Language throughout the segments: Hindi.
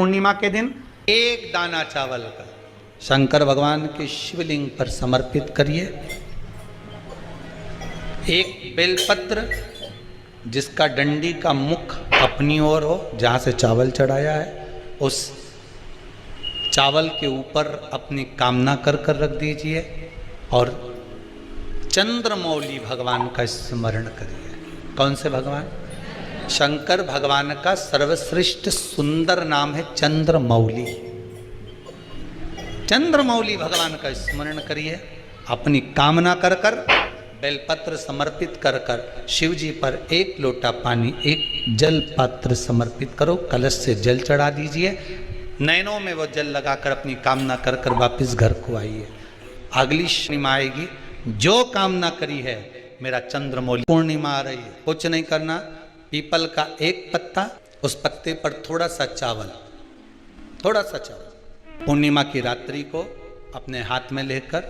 पूर्णिमा के दिन एक दाना चावल का शंकर भगवान के शिवलिंग पर समर्पित करिए। एक बेलपत्र जिसका डंडी का मुख अपनी ओर हो, जहाँ से चावल चढ़ाया है, उस चावल के ऊपर अपनी कामना कर कर रख दीजिए और चंद्रमौली भगवान का स्मरण करिए। कौन से भगवान? शंकर भगवान का सर्वश्रेष्ठ सुंदर नाम है चंद्रमौली। चंद्रमौली भगवान का स्मरण करिए। अपनी कामना कर कर बेलपत्र समर्पित कर कर शिव जी पर एक लोटा पानी, एक जल पात्र समर्पित करो। कलश से जल चढ़ा दीजिए। नैनों में वो जल लगाकर अपनी कामना कर कर वापिस घर को आइए। अगली पूर्णिमा आएगी, जो कामना करी है मेरा चंद्रमौली। पूर्णिमा आ रही है, कुछ नहीं करना। पीपल का एक पत्ता, उस पत्ते पर थोड़ा सा चावल, थोड़ा सा चावल पूर्णिमा की रात्रि को अपने हाथ में लेकर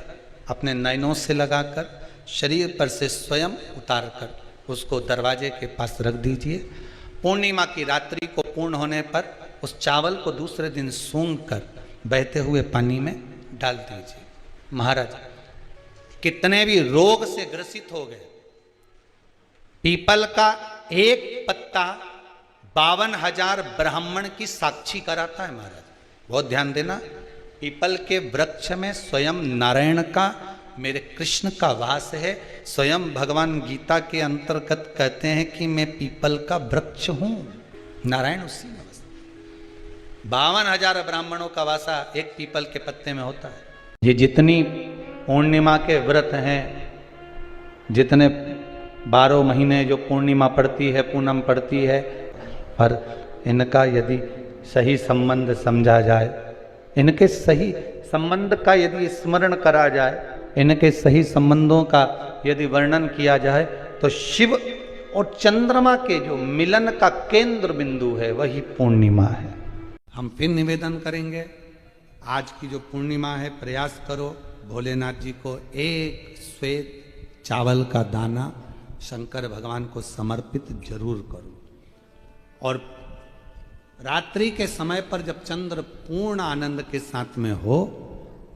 अपने नयनों से लगाकर शरीर पर से स्वयं उतारकर उसको दरवाजे के पास रख दीजिए। पूर्णिमा की रात्रि को पूर्ण होने पर उस चावल को दूसरे दिन सूंघ कर बहते हुए पानी में डाल दीजिए। महाराज, कितने भी रोग से ग्रसित हो गए, पीपल का एक पत्ता 52,000 ब्राह्मण की साक्षी कराता है। महाराज बहुत ध्यान देना। पीपल के वृक्ष में स्वयं नारायण का, मेरे कृष्ण का वास है। स्वयं भगवान गीता के अंतर्गत कहते हैं कि मैं पीपल का वृक्ष हूं, नारायण उसी में बसते। 52,000 ब्राह्मणों का वासा एक पीपल के पत्ते में होता है। ये जितनी पूर्णिमा के व्रत हैं, जितने 12 महीने जो पूर्णिमा पड़ती है, पूनम पड़ती है, पर इनका यदि सही संबंध समझा जाए, इनके सही संबंध का यदि स्मरण करा जाए, इनके सही संबंधों का यदि वर्णन किया जाए, तो शिव और चंद्रमा के जो मिलन का केंद्र बिंदु है वही पूर्णिमा है। हम फिर निवेदन करेंगे, आज की जो पूर्णिमा है, प्रयास करो भोलेनाथ जी को एक श्वेत चावल का दाना शंकर भगवान को समर्पित जरूर करो। और रात्रि के समय पर जब चंद्र पूर्ण आनंद के साथ में हो,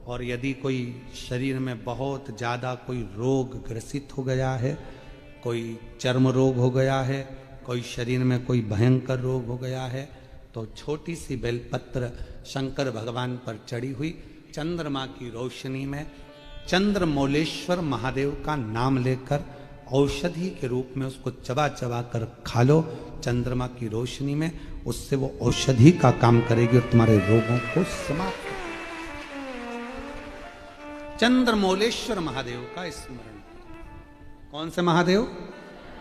और यदि कोई शरीर में बहुत ज़्यादा कोई रोग ग्रसित हो गया है, कोई चर्म रोग हो गया है, कोई शरीर में कोई भयंकर रोग हो गया है, तो छोटी सी बेलपत्र शंकर भगवान पर चढ़ी हुई चंद्रमा की रोशनी में चंद्रमौलेश्वर महादेव का नाम लेकर औषधि के रूप में उसको चबा चबा कर खा लो। चंद्रमा की रोशनी में उससे वो औषधि का काम करेगी और तुम्हारे रोगों को समाप्त। चंद्रमौलेश्वर महादेव का स्मरण। कौन से महादेव?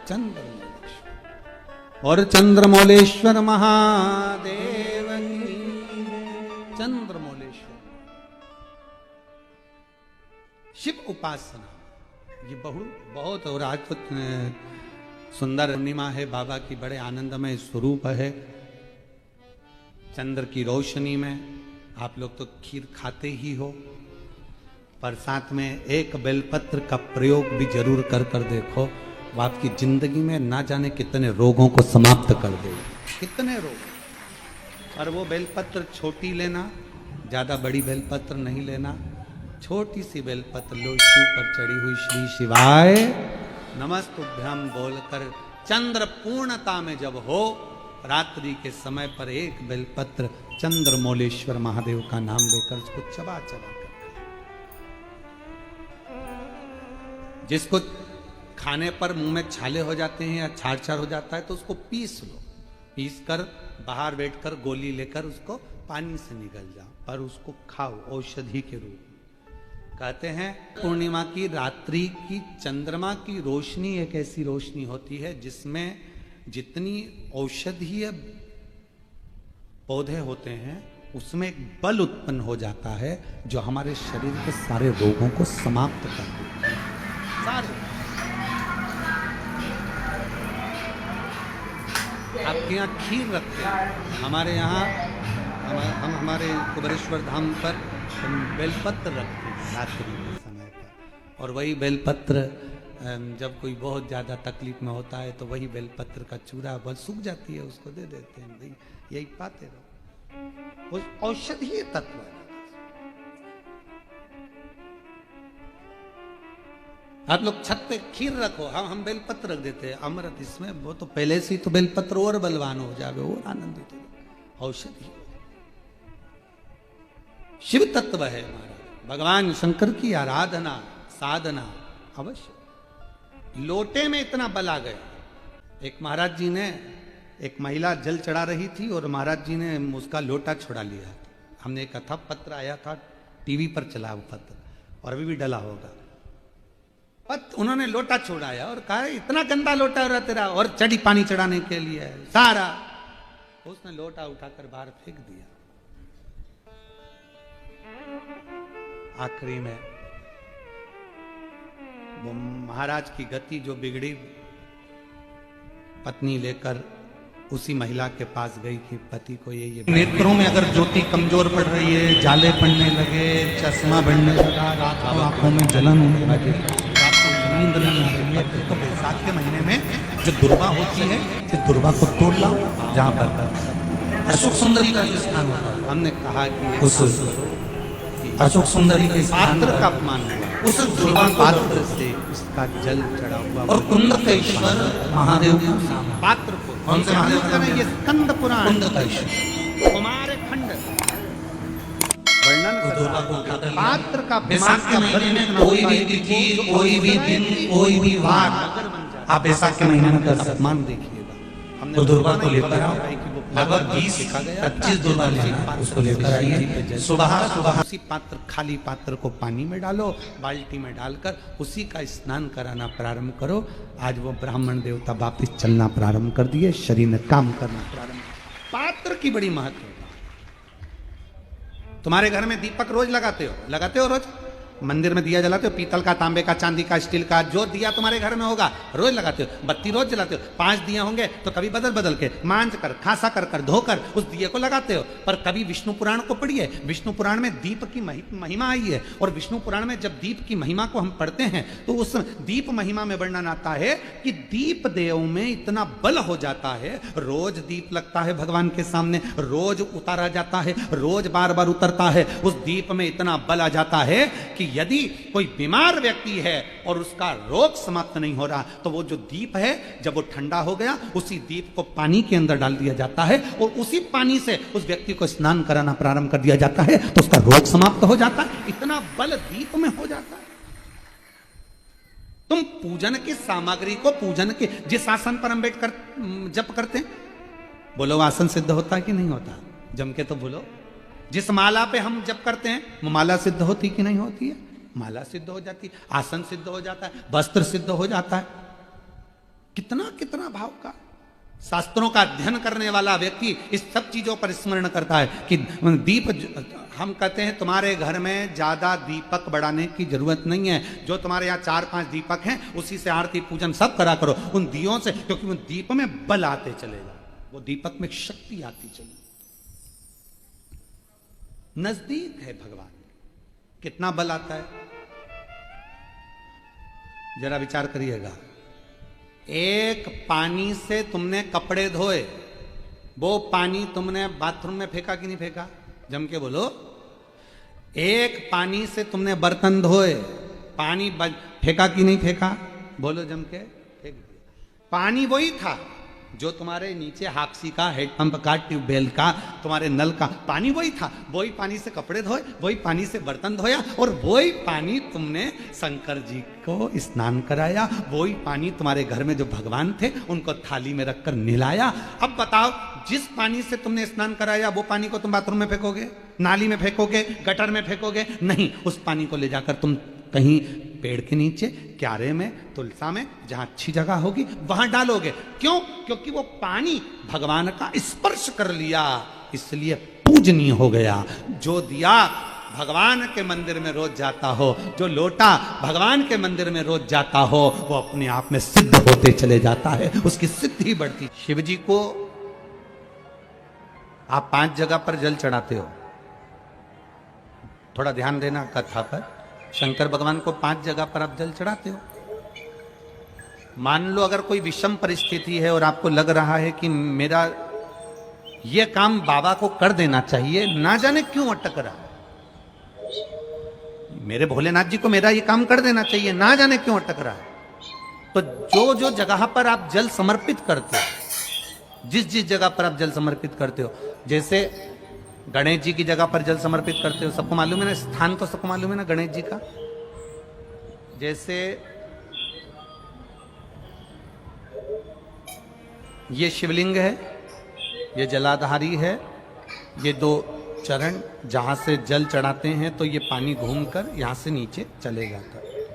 चंद्रमौलेश्वर। और चंद्रमौलेश्वर महादेव की। चंद्रमौलेश्वर शिव उपासना ये बहुत और आज तो सुंदर पूर्णिमा है, बाबा की बड़े आनंदमय स्वरूप है। चंद्र की रोशनी में आप लोग तो खीर खाते ही हो, पर साथ में एक बेलपत्र का प्रयोग भी जरूर कर कर देखो। वो आपकी जिंदगी में ना जाने कितने रोगों को समाप्त कर देगा, कितने रोग। और वो बेलपत्र छोटी लेना, ज्यादा बड़ी बेलपत्र नहीं लेना। छोटी सी बेलपत्र लो, शिव पर चढ़ी हुई श्री शिवाय नमस्तुभ्यम बोलकर चंद्र पूर्णता में जब हो, रात्रि के समय पर एक बेलपत्र चंद्रमौलेश्वर महादेव का नाम लेकर उसको चबा चबा कर, जिसको खाने पर मुंह में छाले हो जाते हैं या छार छार हो जाता है, तो उसको पीस लो। पीस कर बाहर बैठकर गोली लेकर उसको पानी से निगल जाओ, पर उसको खाओ औषधि के रूप। कहते हैं पूर्णिमा की रात्रि की चंद्रमा की रोशनी एक ऐसी रोशनी होती है जिसमें जितनी औषधीय पौधे होते हैं उसमें एक बल उत्पन्न हो जाता है जो हमारे शरीर के सारे रोगों को समाप्त कर देता है। सारे आपके यहाँ खीर रखते हैं, हमारे यहाँ हम हमारे कुबेरेश्वर धाम पर बेलपत्र रखते हैं रात्रि के समय पर। और वही बेलपत्र जब कोई बहुत ज़्यादा तकलीफ में होता है तो वही बेलपत्र का चूरा बस सूख जाती है, उसको दे देते हैं, भाई यही पाते रहो। उस औषधीय तत्व है। आप लोग छत पे खीर रखो, हम बेलपत्र रख देते हैं, अमृत इसमें, वो तो पहले से ही तो बेलपत्र और बलवान हो जावे और आनंदित हो जाए। औषधि शिव तत्व है महाराज। भगवान शंकर की आराधना साधना अवश्य। लोटे में इतना बल आ गया। एक महाराज जी ने, एक महिला जल चढ़ा रही थी और महाराज जी ने उसका लोटा छुड़ा लिया। हमने एक कथा पत्र आया था टीवी पर चला वो पत्र, और अभी भी डला होगा। उन्होंने लोटा छुड़ाया और कहा इतना गंदा लोटा हो रहा तेरा, और चढ़ी पानी चढ़ाने के लिए सारा। उसने लोटा उठाकर बाहर फेंक दिया। आखिरी में वो महाराज की गति जो बिगड़ी, पत्नी लेकर उसी महिला के पास गई कि पति को ये नेत्रों में अगर ज्योति कमजोर पड़ रही है, जाले पड़ने लगे, चश्मा बढ़ने लगा, रात को आंखों में जलन होने लगी, रात को नींद नहीं आ रही है, तो बैसाख के महीने में जो दुर्वा होती है, इस दुर्वा को तोड़ लाओ। जहाँ पर अशोक सुंदरी का स्थान होता है, हमने कहा कि उस अशोक सुंदरी के पात्र का अपमान हुआ, उस दुर्वा पात्र से उसका जल चढ़ा हुआ, और कुंद के ईश्वर महादेव के पात्र को, कौन से महादेव का है? ये स्कंद पुराण कुंद का ईश्वर कुमार खंड वर्णन करता है। पात्र का बैसाख के महीने में कोई भी तिथि, कोई भी दिन, कोई भी वार आप बैसाख के महीने में कर सकते। अपमान देखिएगा, हमने दुर्गा को लेकर आओ, लगभग 20-25 दुर्गा लेना, उसको लेकर आइए। सुबह सुबह उसी पात्र, खाली पात्र को पानी में डालो, बाल्टी में डालकर उसी का स्नान कराना प्रारंभ करो। आज वो ब्राह्मण देवता वापिस चलना प्रारंभ कर दिए, शरीर ने काम करना प्रारंभ। पात्र की बड़ी महत्व। तुम्हारे घर में दीपक रोज लगाते हो रोज? मंदिर में दिया जलाते हो, पीतल का, तांबे का, चांदी का, स्टील का, जो दिया तुम्हारे घर में होगा रोज लगाते हो। बत्ती रोज जलाते हो, 5 दिया होंगे तो कभी बदल बदल के मांझ कर, खासा कर धोकर उस दिए को लगाते हो। पर कभी विष्णु पुराण को पढ़िए, विष्णु पुराण में दीप की महिमा आई है, और विष्णु पुराण में जब दीप की महिमा को हम पढ़ते हैं तो उस दीप महिमा में वर्णन आता है कि दीप देव में इतना बल हो जाता है, रोज दीप लगता है भगवान के सामने, रोज उतारा जाता है, रोज बार बार उतरता है। उस दीप में इतना बल आ जाता है कि यदि कोई बीमार व्यक्ति है और उसका रोग समाप्त नहीं हो रहा, तो वो जो दीप है जब वो ठंडा हो गया, उसी दीप को पानी के अंदर डाल दिया जाता है और उसी पानी से उस व्यक्ति को स्नान कराना प्रारंभ कर दिया जाता है, तो उसका रोग समाप्त हो जाता है। इतना बल दीप में हो जाता है। तुम पूजन की सामग्री को, पूजन के जिस आसन पर हम बैठ कर जप करते हैं, बोलो आसन सिद्ध होता है कि नहीं होता? जम के तो बोलो। जिस माला पे हम जप करते हैं वो माला सिद्ध होती कि नहीं होती है? माला सिद्ध हो जाती, आसन सिद्ध हो जाता है, वस्त्र सिद्ध हो जाता है। कितना कितना भाव का। शास्त्रों का अध्ययन करने वाला व्यक्ति इस सब चीजों पर स्मरण करता है कि दीप, हम कहते हैं तुम्हारे घर में ज्यादा दीपक बढ़ाने की जरूरत नहीं है। जो तुम्हारे यहाँ 4-5 दीपक हैं उसी से आरती पूजन सब करा करो, उन दियों से, क्योंकि उन दीप में बल आते चलेगा, वो दीपक में शक्ति आती चलेगी। नजदीक है भगवान, कितना बल आता है जरा विचार करिएगा। एक पानी से तुमने कपड़े धोए, वो पानी तुमने बाथरूम में फेंका कि नहीं फेंका? जम के बोलो। एक पानी से तुमने बर्तन धोए, पानी फेंका कि नहीं फेंका? बोलो जम के। फेंक दिया। पानी वही था जो तुम्हारे नीचे हाक्सी का, हेडपंप का, ट्यूबवेल का, तुम्हारे नल का पानी वही था। वही पानी से कपड़े धोए, वही पानी से बर्तन धोया, और वही पानी तुमने शंकर जी को स्नान कराया। वही पानी तुम्हारे घर में जो भगवान थे उनको थाली में रखकर नहलाया। अब बताओ, जिस पानी से तुमने स्नान कराया वो पानी को तुम बाथरूम में फेंकोगे, नाली में फेंकोगे, गटर में फेंकोगे? नहीं, उस पानी को ले जाकर तुम कहीं पेड़ के नीचे, क्यारे में, तुलसा में, जहां अच्छी जगह होगी वहां डालोगे। क्यों? क्योंकि वो पानी भगवान का स्पर्श कर लिया, इसलिए पूजनीय हो गया। जो दिया भगवान के मंदिर में रोज जाता हो, जो लोटा भगवान के मंदिर में रोज जाता हो, वो अपने आप में सिद्ध होते चले जाता है, उसकी सिद्धि बढ़ती। शिव जी को आप 5 जगह पर जल चढ़ाते हो, थोड़ा ध्यान देना कथा पर। शंकर भगवान को 5 जगह पर आप जल चढ़ाते हो। मान लो अगर कोई विषम परिस्थिति है और आपको लग रहा है कि मेरा ये काम बाबा को कर देना चाहिए, ना जाने क्यों अटक रहा। मेरे भोलेनाथ जी को मेरा ये काम कर देना चाहिए, ना जाने क्यों अटक रहा है। तो जो जो जगह पर आप जल समर्पित करते हो, जिस जिस जगह पर आप जल समर्पित करते हो, जैसे गणेश जी की जगह पर जल समर्पित करते हो, सबको मालूम है ना, स्थान तो सबको मालूम है ना गणेश जी का। जैसे ये शिवलिंग है, ये जलाधारी है, ये दो चरण जहां से जल चढ़ाते हैं तो ये पानी घूमकर यहां से नीचे चले जाता है।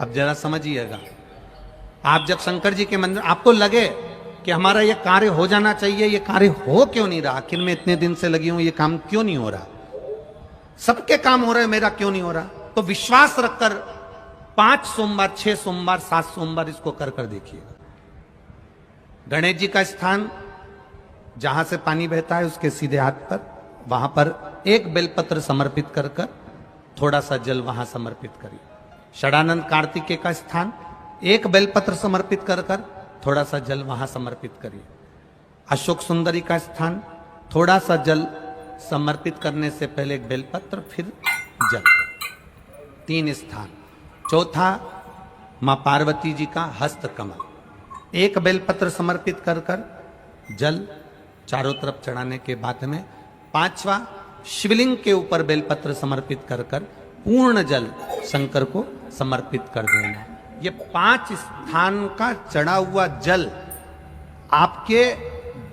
अब जरा समझिएगा, आप जब शंकर जी के मंदिर, आपको लगे कि हमारा ये कार्य हो जाना चाहिए, ये कार्य हो क्यों नहीं रहा, आखिर में इतने दिन से लगी हूं, ये काम क्यों नहीं हो रहा, सबके काम हो रहे, मेरा क्यों नहीं हो रहा, तो विश्वास रखकर 5 सोमवार, 6 सोमवार, 7 सोमवार इसको कर कर देखिए। गणेश जी का स्थान जहां से पानी बहता है उसके सीधे हाथ पर, वहां पर एक बेलपत्र समर्पित कर कर थोड़ा सा जल वहां समर्पित करिए। षडानंद कार्तिकेय का स्थान, एक बेलपत्र समर्पित कर कर थोड़ा सा जल वहां समर्पित करिए। अशोक सुंदरी का स्थान, थोड़ा सा जल समर्पित करने से पहले एक बेलपत्र, फिर जल। 3 स्थान। चौथा, मां पार्वती जी का हस्त कमल, एक बेलपत्र समर्पित कर कर जल चारों तरफ चढ़ाने के बाद में। 5वां, शिवलिंग के ऊपर बेलपत्र समर्पित कर कर पूर्ण जल शंकर को समर्पित कर देना। ये 5 स्थान का चढ़ा हुआ जल आपके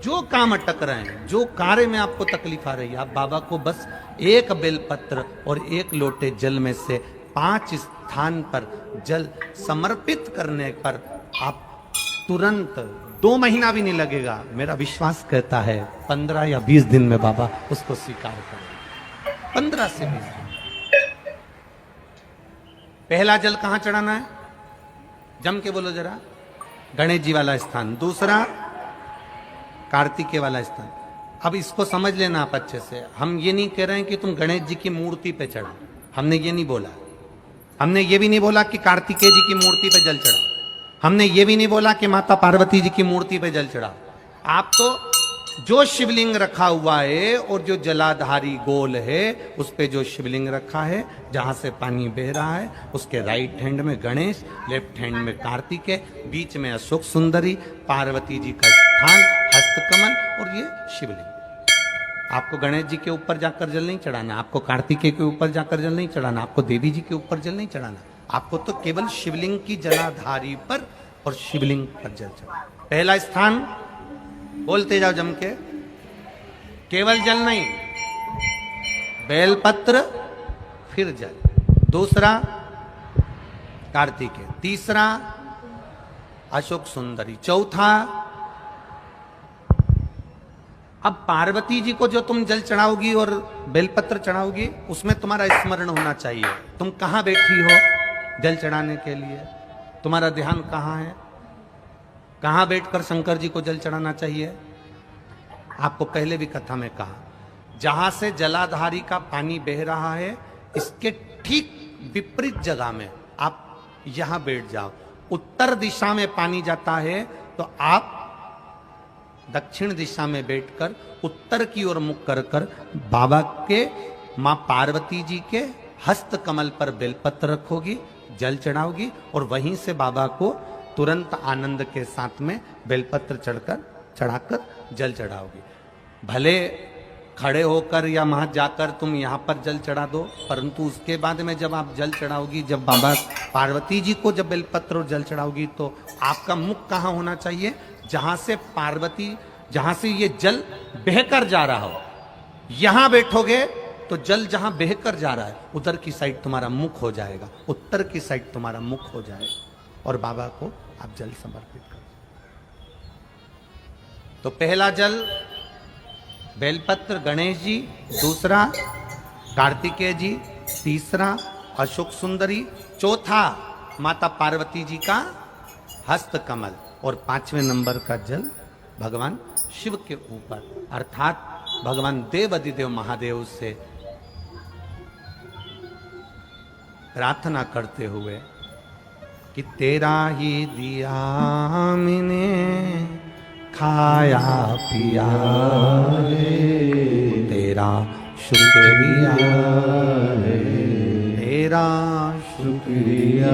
जो काम अटक रहे हैं, जो कार्य में आपको तकलीफ आ रही है, आप बाबा को बस एक बेलपत्र और एक लोटे जल में से 5 स्थान पर जल समर्पित करने पर आप तुरंत 2 महीना भी नहीं लगेगा, मेरा विश्वास कहता है 15 या 20 दिन में बाबा उसको स्वीकार करें। 15 से 20 दिन। पहला जल कहां चढ़ाना है, जम के बोलो जरा, गणेश जी वाला स्थान। दूसरा, कार्तिकेय वाला स्थान। अब इसको समझ लेना आप अच्छे से, हम ये नहीं कह रहे हैं कि तुम गणेश जी की मूर्ति पे चढ़ाओ, हमने ये नहीं बोला। हमने ये भी नहीं बोला कि कार्तिकेय जी की मूर्ति पे जल चढ़ाओ, हमने ये भी नहीं बोला कि माता पार्वती जी की मूर्ति पे जल चढ़ाओ। आप तो जो शिवलिंग रखा हुआ है और जो जलाधारी गोल है उस पे जो शिवलिंग रखा है, जहां से पानी बह रहा है, उसके राइट हैंड में गणेश, लेफ्ट हैंड में कार्तिकेय, बीच में अशोक सुंदरी, पार्वती जी का स्थान, हस्तकमल और ये शिवलिंग। आपको गणेश जी के ऊपर जाकर जल नहीं चढ़ाना, आपको कार्तिकेय के ऊपर जाकर जल नहीं चढ़ाना, आपको देवी जी के ऊपर जल नहीं चढ़ाना, आपको तो केवल शिवलिंग की जलाधारी पर और शिवलिंग पर जल चढ़ाना। पहला स्थान, बोलते जाओ जम के, केवल जल नहीं, बेलपत्र फिर जल। दूसरा, कार्तिकेय। तीसरा, अशोक सुंदरी। चौथा, अब पार्वती जी को जो तुम जल चढ़ाओगी और बेलपत्र चढ़ाओगी, उसमें तुम्हारा स्मरण होना चाहिए, तुम कहां बैठी हो जल चढ़ाने के लिए, तुम्हारा ध्यान कहां है, कहां बैठकर शंकर जी को जल चढ़ाना चाहिए। आपको पहले भी कथा में कहा, जहां से जलाधारी का पानी बह रहा है, इसके ठीक विपरीत जगह में आप यहां बैठ जाओ। उत्तर दिशा में पानी जाता है तो आप दक्षिण दिशा में बैठकर उत्तर की ओर मुख कर कर बाबा के, मां पार्वती जी के हस्त कमल पर बेलपत्र रखोगी, जल चढ़ाओगी और वहीं से बाबा को तुरंत आनंद के साथ में बेलपत्र चढ़ाकर जल चढ़ाओगी। भले खड़े होकर या वहां जाकर तुम यहां पर जल चढ़ा दो, परंतु उसके बाद में जब आप जल चढ़ाओगी, जब बाबा पार्वती जी को जब बेलपत्र और जल चढ़ाओगी, तो आपका मुख कहां होना चाहिए, जहां से पार्वती, जहां से ये जल बहकर जा रहा हो, यहां बैठोगे तो जल जहां बहकर जा रहा है उधर की साइड तुम्हारा मुख हो जाएगा, उत्तर की साइड तुम्हारा मुख हो जाएगा और बाबा को आप जल समर्पित करो। तो पहला जल बेलपत्र गणेश जी, दूसरा कार्तिकेय जी, तीसरा अशोक सुंदरी, चौथा माता पार्वती जी का हस्त कमल और 5वें नंबर का जल भगवान शिव के ऊपर, अर्थात भगवान देवाधिदेव महादेव से प्रार्थना करते हुए कि तेरा ही दिया मैंने खाया पिया तेरा शुक्रिया तेरा शुक्रिया।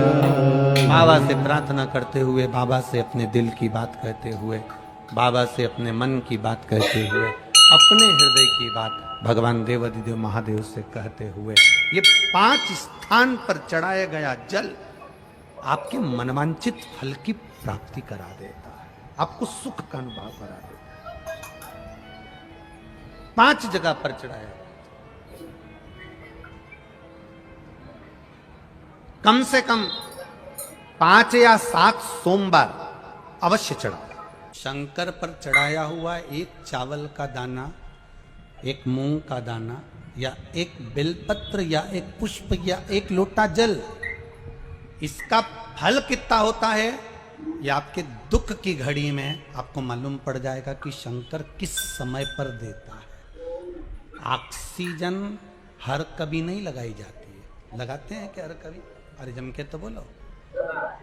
बाबा से प्रार्थना करते हुए, बाबा से अपने दिल की बात कहते हुए, बाबा से अपने मन की बात कहते हुए, अपने हृदय की बात भगवान देवाधिदेव महादेव से कहते हुए, ये 5 स्थान पर चढ़ाया गया जल आपके मनवांचित फल की प्राप्ति करा देता है, आपको सुख का अनुभव करा देता है। 5 जगह पर चढ़ाया, कम से कम 5 या 7 सोमवार अवश्य चढ़ा। शंकर पर चढ़ाया हुआ एक चावल का दाना, एक मूंग का दाना, या एक बेलपत्र, या एक पुष्प, या एक लोटा जल, इसका फल कितना होता है ये आपके दुख की घड़ी में आपको मालूम पड़ जाएगा कि शंकर किस समय पर देता है। ऑक्सीजन हर कभी नहीं लगाई जाती है, लगाते हैं क्या हर कभी? अरे जम के तो बोलो।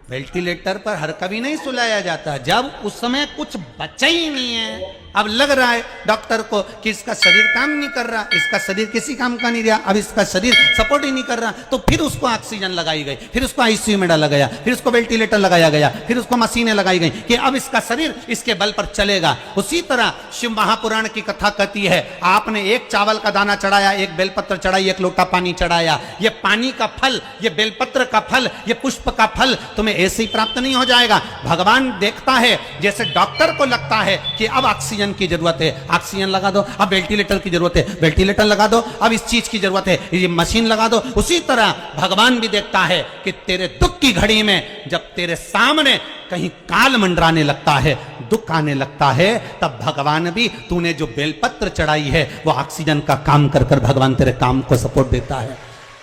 वेंटिलेटर पर हर कभी नहीं सुलाया जाता जब उस समय कुछ बचा ही नहीं है। अब लग रहा है डॉक्टर को कि इसका शरीर काम नहीं कर रहा, इसका शरीर किसी काम का नहीं रहा, अब इसका शरीर सपोर्ट ही नहीं कर रहा, तो फिर उसको ऑक्सीजन लगाई गई, फिर उसको आईसीयू में डाला गया, फिर उसको वेंटिलेटर लगाया गया, फिर उसको मशीनें लगाई गई कि अब इसका शरीर इसके बल पर चलेगा। उसी तरह शिव महापुराण की कथा कहती है, आपने एक चावल का दाना चढ़ाया, एक बेलपत्र चढ़ाई, एक लोटा पानी चढ़ाया, ये पानी का फल, ये बेलपत्र का फल, ये पुष्प का फल तुम्हें ऐसे ही प्राप्त नहीं हो जाएगा। भगवान देखता है जैसे डॉक्टर को लगता है कि अब ऑक्सीजन की जरूरत है, ऑक्सीजन लगा दो, अब वेंटिलेटर की जरूरत है, वेंटिलेटर लगा दो, अब इस चीज की जरूरत है, ये मशीन लगा दो। उसी तरह भगवान भी देखता है कि तेरे दुख की घड़ी में जब तेरे सामने कहीं काल मंडराने लगता है, दुख आने लगता है, तब भगवान भी तूने जो बेलपत्र चढ़ाई है वो ऑक्सीजन का काम कर कर भगवान तेरे काम को सपोर्ट देता है।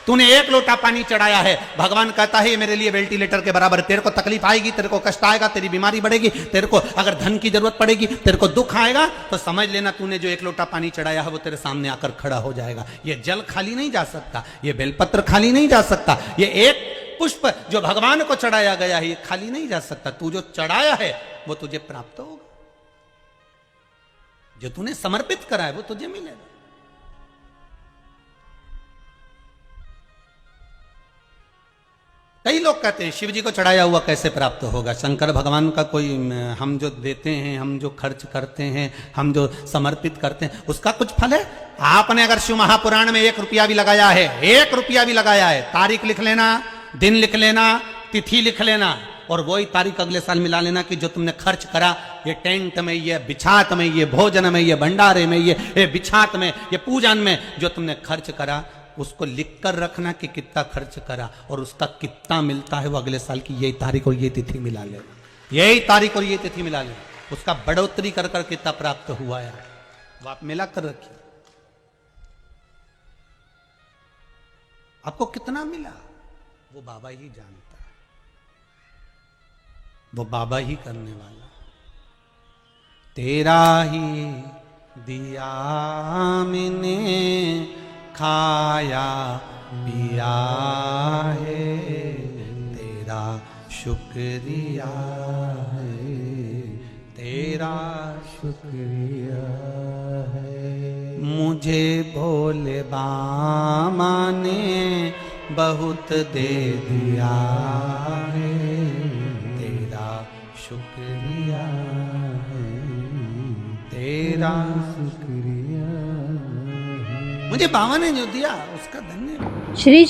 तूने एक लोटा पानी चढ़ाया है, भगवान कहता है ये मेरे लिए वेंटिलेटर के बराबर। तेरे को तकलीफ आएगी, तेरे को कष्ट आएगा, तेरी बीमारी बढ़ेगी, तेरे को अगर धन की जरूरत पड़ेगी, तेरे को दुख आएगा, तो समझ लेना तूने जो एक लोटा पानी चढ़ाया है वो तेरे सामने आकर खड़ा हो जाएगा। ये जल खाली नहीं जा सकता, ये बेलपत्र खाली नहीं जा सकता, ये एक पुष्प जो भगवान को चढ़ाया गया है ये खाली नहीं जा सकता। तू जो चढ़ाया है वो तुझे प्राप्त होगा, जो तूने समर्पित करा है वो तुझे मिलेगा। कई लोग कहते हैं शिव जी को चढ़ाया हुआ कैसे प्राप्त होगा? शंकर भगवान का कोई हम जो देते हैं, हम जो खर्च करते हैं, हम जो समर्पित करते हैं, उसका कुछ फल है? आपने अगर शिव महापुराण में 1 रुपया भी लगाया है, 1 रुपया भी लगाया है, तारीख लिख लेना, दिन लिख लेना, तिथि लिख लेना, और वही तारीख अगले साल मिला लेना कि जो तुमने खर्च करा, ये टेंट में, ये बिछात में, ये भोजन में, ये भंडारे में, ये बिछात में, ये पूजन में जो तुमने खर्च करा, उसको लिख कर रखना कि कितना खर्च करा और उसका कितना मिलता है वो अगले साल की यही तारीख और ये तिथि मिला लेना, यही तारीख और ये तिथि मिला लेना, उसका बढ़ोतरी कर कर कितना प्राप्त हुआ है वो आप मिला कर रखिए। आपको कितना मिला वो बाबा ही जानता है, वो बाबा ही करने वाला। तेरा ही दिया मैंने खाया पिया है, तेरा शुक्रिया है, तेरा शुक्रिया है। मुझे भोले बाबा ने बहुत दे दिया है, तेरा शुक्रिया है, तेरा शुक्रिया। मुझे बाबा ने जो दिया उसका धन्यवाद। श्री